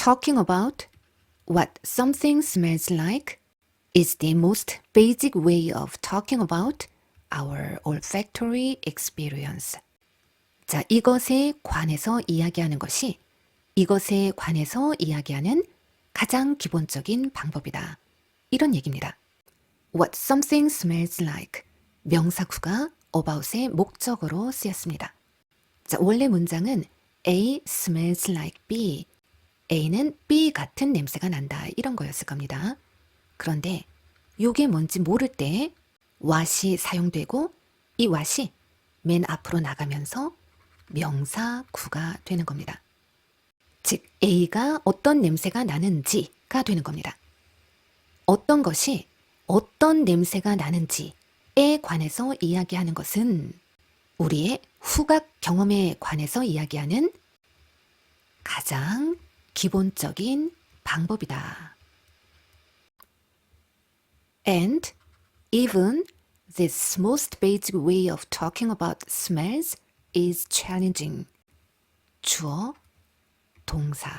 Talking about what something smells like is the most basic way of talking about our olfactory experience. 자, 이것에 관해서 이야기하는 것이 이것에 관해서 이야기하는 가장 기본적인 방법이다. 이런 얘기입니다. What something smells like. 명사구가 about의 목적어로 쓰였습니다. 자, 원래 문장은 A smells like B. A는 B 같은 냄새가 난다. 이런 거였을 겁니다. 그런데 이게 뭔지 모를 때 what이 사용되고 이 what이 맨 앞으로 나가면서 명사구가 되는 겁니다. 즉 A가 어떤 냄새가 나는지가 되는 겁니다. 어떤 것이 어떤 냄새가 나는지에 관해서 이야기하는 것은 우리의 후각 경험에 관해서 이야기하는 가장 기본적인 방법이다. And even this most basic way of talking about smells is challenging. 주어, 동사.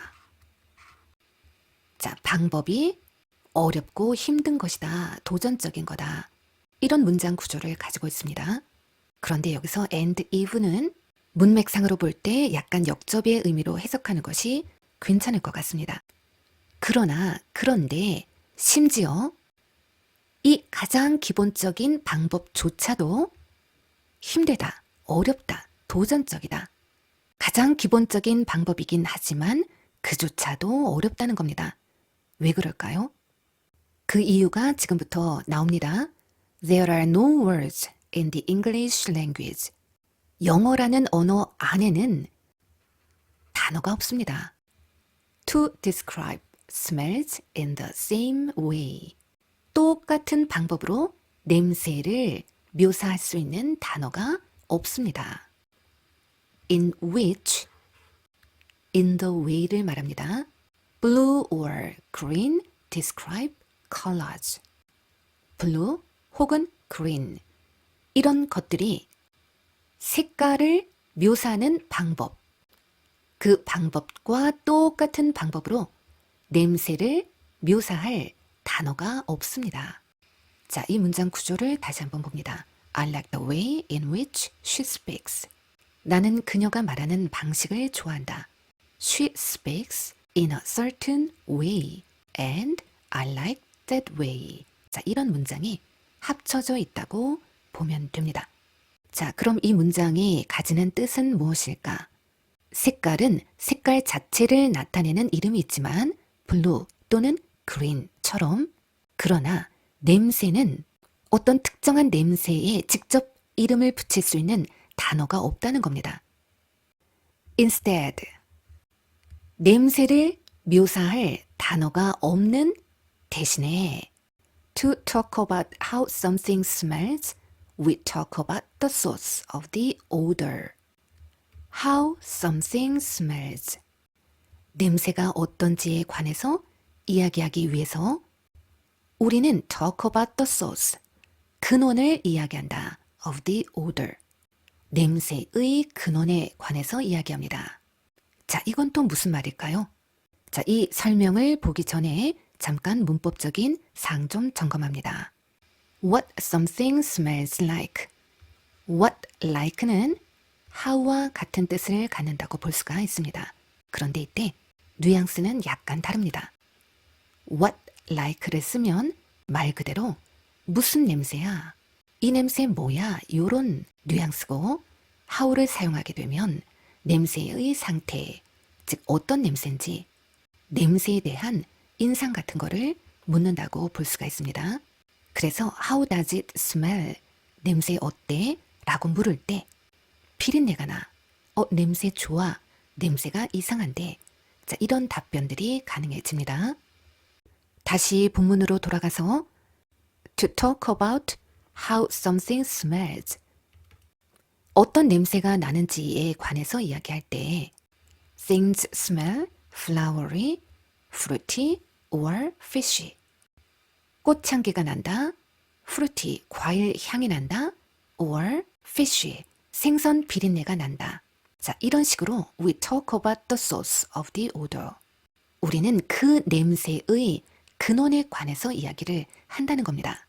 자, 방법이 어렵고 힘든 것이다. 도전적인 거다. 이런 문장 구조를 가지고 있습니다. 그런데 여기서 and even은 문맥상으로 볼 때 약간 역접의 의미로 해석하는 것이 괜찮을 것 같습니다. 그런데 심지어 이 가장 기본적인 방법조차도 힘들다, 어렵다, 도전적이다. 가장 기본적인 방법이긴 하지만 그조차도 어렵다는 겁니다. 왜 그럴까요? 그 이유가 지금부터 나옵니다. There are no words in the English language. 영어라는 언어 안에는 단어가 없습니다. To describe smells in the same way. 똑같은 방법으로 냄새를 묘사할 수 있는 단어가 없습니다. In which, in the way를 말합니다. Blue or green describe colors. blue 혹은 green 이런 것들이 색깔을 묘사하는 방법, 그 방법과 똑같은 방법으로 냄새를 묘사할 단어가 없습니다. 자, 이 문장 구조를 다시 한번 봅니다. I like the way in which she speaks. 나는 그녀가 말하는 방식을 좋아한다. She speaks in a certain way and I like that way. 자, 이런 문장이 합쳐져 있다고 보면 됩니다. 자, 그럼 이 문장이 가지는 뜻은 무엇일까? 색깔은 색깔 자체를 나타내는 이름이 있지만 블루 또는 green처럼 그러나 냄새는 어떤 특정한 냄새에 직접 이름을 붙일 수 있는 단어가 없다는 겁니다. Instead, 냄새를 묘사할 단어가 없는 대신에 To talk about how something smells, we talk about the source of the odor. How something smells. 냄새가 어떤지에 관해서 이야기하기 위해서 우리는 talk about the source, 근원을 이야기한다. of the odor. 냄새의 근원에 관해서 이야기합니다. 자, 이건 또 무슨 말일까요? 자, 이 설명을 보기 전에 잠깐 문법적인 사항 좀 점검합니다. What something smells like. What like는 how와 같은 뜻을 갖는다고 볼 수가 있습니다. 그런데 이때 뉘앙스는 약간 다릅니다. What like를 쓰면 말 그대로 무슨 냄새야? 이 냄새 뭐야? 요런 뉘앙스고 how를 사용하게 되면 냄새의 상태, 즉 어떤 냄새인지 냄새에 대한 인상 같은 거를 묻는다고 볼 수가 있습니다. 그래서 How does it smell? 냄새 어때? 라고 물을 때 비린내가 나. 냄새 좋아. 냄새가 이상한데. 자, 이런 답변들이 가능해집니다. 다시 본문으로 돌아가서 To talk about how something smells. 어떤 냄새가 나는지에 관해서 이야기할 때 Things smell flowery, fruity, or fishy. 꽃향기가 난다. fruity, 과일 향이 난다. or fishy, 생선 비린내가 난다. 자, 이런 식으로 we talk about the source of the odor. 우리는 그 냄새의 근원에 관해서 이야기를 한다는 겁니다.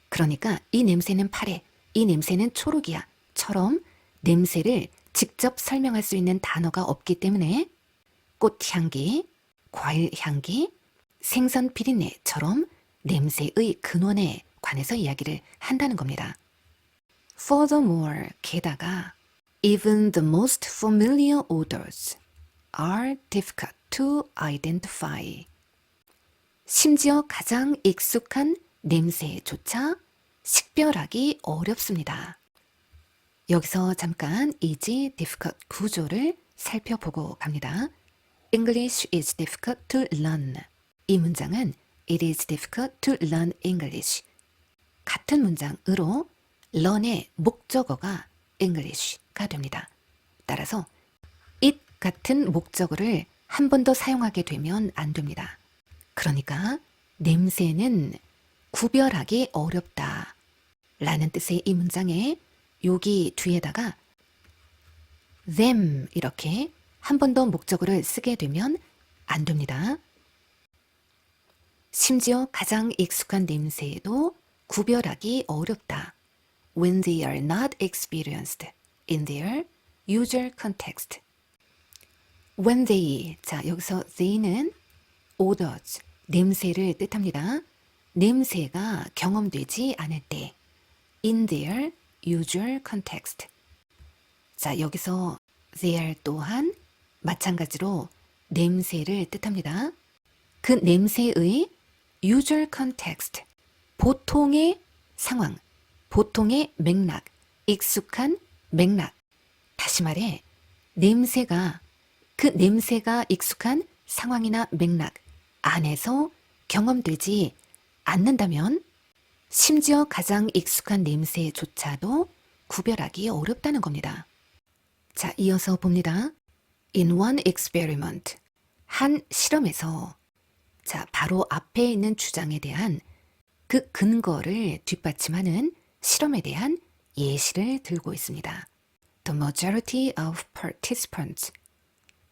그러니까 이 냄새는 파래, 이 냄새는 초록이야 처럼 냄새를 직접 설명할 수 있는 단어가 없기 때문에 꽃향기, 과일향기, 생선 비린내처럼 냄새의 근원에 관해서 이야기를 한다는 겁니다. Furthermore, 게다가 even the most familiar odors are difficult to identify. 심지어 가장 익숙한 냄새조차 식별하기 어렵습니다. 여기서 잠깐 is difficult 구조를 살펴보고 갑니다. English is difficult to learn. 이 문장은 It is difficult to learn English. 같은 문장으로 learn의 목적어가 English가 됩니다. 따라서 it 같은 목적어를 한 번 더 사용하게 되면 안 됩니다. 그러니까 냄새는 구별하기 어렵다 라는 뜻의 이 문장에 여기 뒤에다가 them 이렇게 한 번 더 목적어를 쓰게 되면 안 됩니다. 심지어 가장 익숙한 냄새에도 구별하기 어렵다. When they are not experienced in their usual context. When they, 자 여기서 they는 odors, 냄새를 뜻합니다. 냄새가 경험되지 않을 때 in their usual context. 자 여기서 there 또한 마찬가지로 냄새를 뜻합니다. 그 냄새의 usual context, 보통의 상황, 보통의 맥락, 익숙한 맥락. 다시 말해 냄새가 그 냄새가 익숙한 상황이나 맥락 안에서 경험되지 않는다면 심지어 가장 익숙한 냄새조차도 구별하기 어렵다는 겁니다. 자, 이어서 봅니다. In one experiment, 한 실험에서 자, 바로 앞에 있는 주장에 대한 그 근거를 뒷받침하는 실험에 대한 예시를 들고 있습니다. The majority of participants,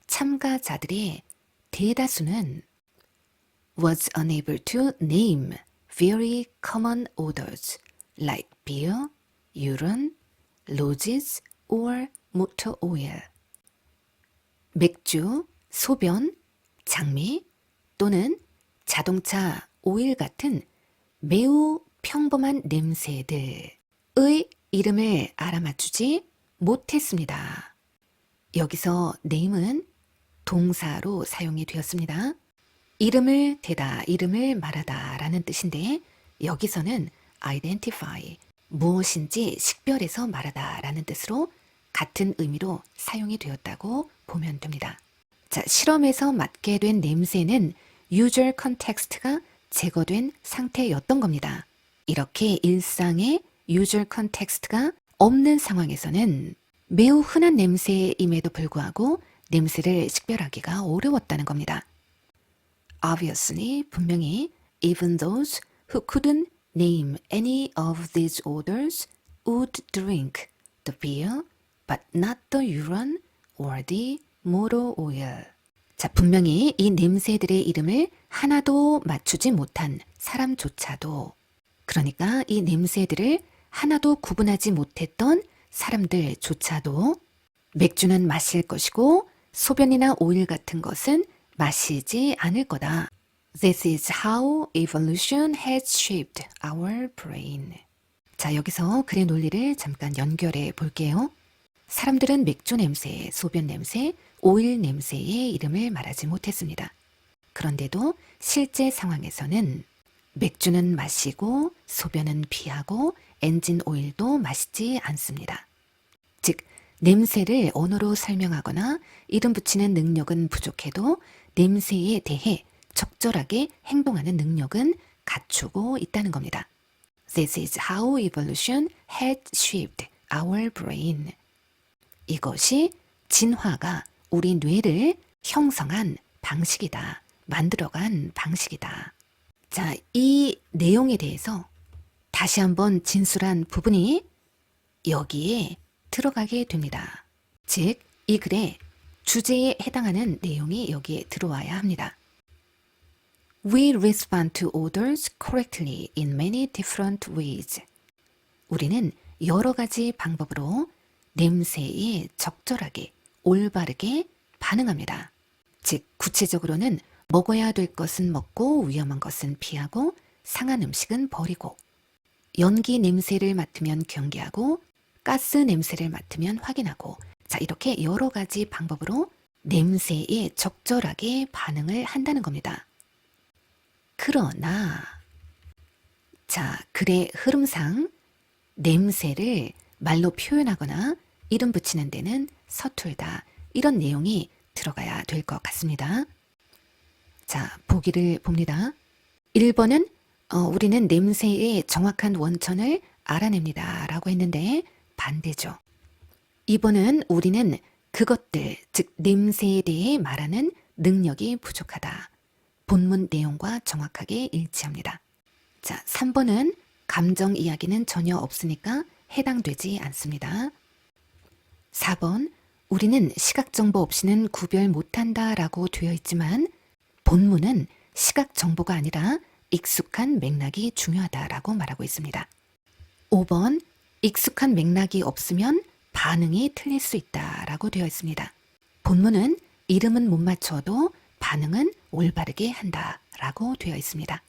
참가자들의 대다수는 was unable to name very common odors like beer, urine, roses, or motor oil. 맥주, 소변, 장미 또는 자동차 오일 같은 매우 평범한 냄새들의 이름을 알아맞추지 못했습니다. 여기서 name은 동사로 사용이 되었습니다. 이름을 대다, 이름을 말하다 라는 뜻인데 여기서는 identify, 무엇인지 식별해서 말하다 라는 뜻으로 같은 의미로 사용이 되었다고 보면 됩니다. 자, 실험에서 맡게 된 냄새는 usual context가 제거된 상태였던 겁니다. 이렇게 일상의 usual context가 없는 상황에서는 매우 흔한 냄새임에도 불구하고 냄새를 식별하기가 어려웠다는 겁니다. Obviously, 분명히 even those who couldn't name any of these odors would drink the beer, but not the urine or the motor oil. 자, 분명히 이 냄새들의 이름을 하나도 맞추지 못한 사람조차도, 그러니까 이 냄새들을 하나도 구분하지 못했던 사람들조차도 맥주는 마실 것이고 소변이나 오일 같은 것은 마시지 않을 거다. This is how evolution has shaped our brain. 자, 여기서 글의 논리를 잠깐 연결해 볼게요. 사람들은 맥주 냄새, 소변 냄새, 오일 냄새의 이름을 말하지 못했습니다. 그런데도 실제 상황에서는 맥주는 마시고 소변은 피하고 엔진 오일도 마시지 않습니다. 즉, 냄새를 언어로 설명하거나 이름 붙이는 능력은 부족해도 냄새에 대해 적절하게 행동하는 능력은 갖추고 있다는 겁니다. This is how evolution has shaped our brain. 이것이 진화가 우리 뇌를 형성한 방식이다. 만들어간 방식이다. 자, 이 내용에 대해서 다시 한번 진술한 부분이 여기에 들어가게 됩니다. 즉, 이 글의 주제에 해당하는 내용이 여기에 들어와야 합니다. We respond to orders correctly in many different ways. 우리는 여러 가지 방법으로 냄새에 적절하게, 올바르게 반응합니다. 즉, 구체적으로는 먹어야 될 것은 먹고 위험한 것은 피하고 상한 음식은 버리고 연기 냄새를 맡으면 경계하고 가스 냄새를 맡으면 확인하고 자, 이렇게 여러 가지 방법으로 냄새에 적절하게 반응을 한다는 겁니다. 그러나 자, 글의 흐름상 냄새를 말로 표현하거나 이름 붙이는 데는 서툴다. 이런 내용이 들어가야 될 것 같습니다. 자, 보기를 봅니다. 1번은 우리는 냄새의 정확한 원천을 알아냅니다. 라고 했는데 반대죠. 2번은 우리는 그것들, 즉 냄새에 대해 말하는 능력이 부족하다. 본문 내용과 정확하게 일치합니다. 자, 3번은 감정 이야기는 전혀 없으니까 해당되지 않습니다. 4번, 우리는 시각 정보 없이는 구별 못한다 라고 되어 있지만 본문은 시각 정보가 아니라 익숙한 맥락이 중요하다라고 말하고 있습니다. 5번, 익숙한 맥락이 없으면 반응이 틀릴 수 있다라고 되어 있습니다. 본문은 이름은 못 맞춰도 반응은 올바르게 한다라고 되어 있습니다.